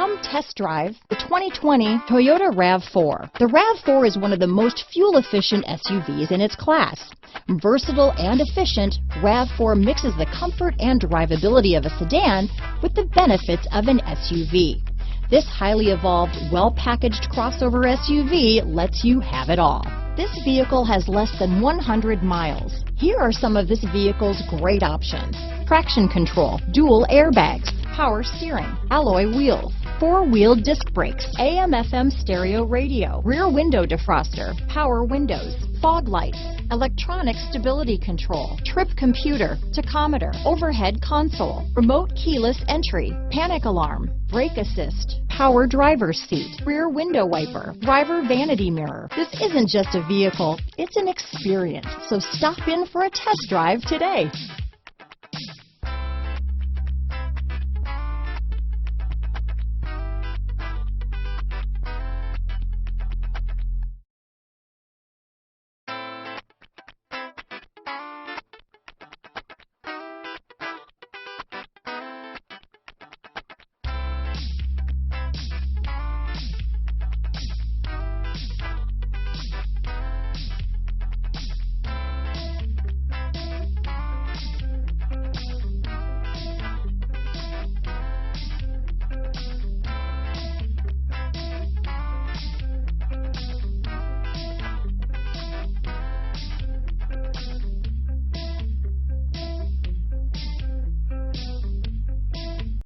Come test drive the 2020 Toyota RAV4. The RAV4 is one of the most fuel-efficient SUVs in its class. Versatile and efficient, RAV4 mixes the comfort and drivability of a sedan with the benefits of an SUV. This highly evolved, well-packaged crossover SUV lets you have it all. This vehicle has less than 100 miles. Here are some of this vehicle's great options: traction control, dual airbags, power steering, alloy wheels, four-wheel disc brakes, AM/FM stereo radio, rear window defroster, power windows, fog lights, electronic stability control, trip computer, tachometer, overhead console, remote keyless entry, panic alarm, brake assist, power driver's seat, rear window wiper, driver vanity mirror. This isn't just a vehicle, it's an experience. So stop in for a test drive today.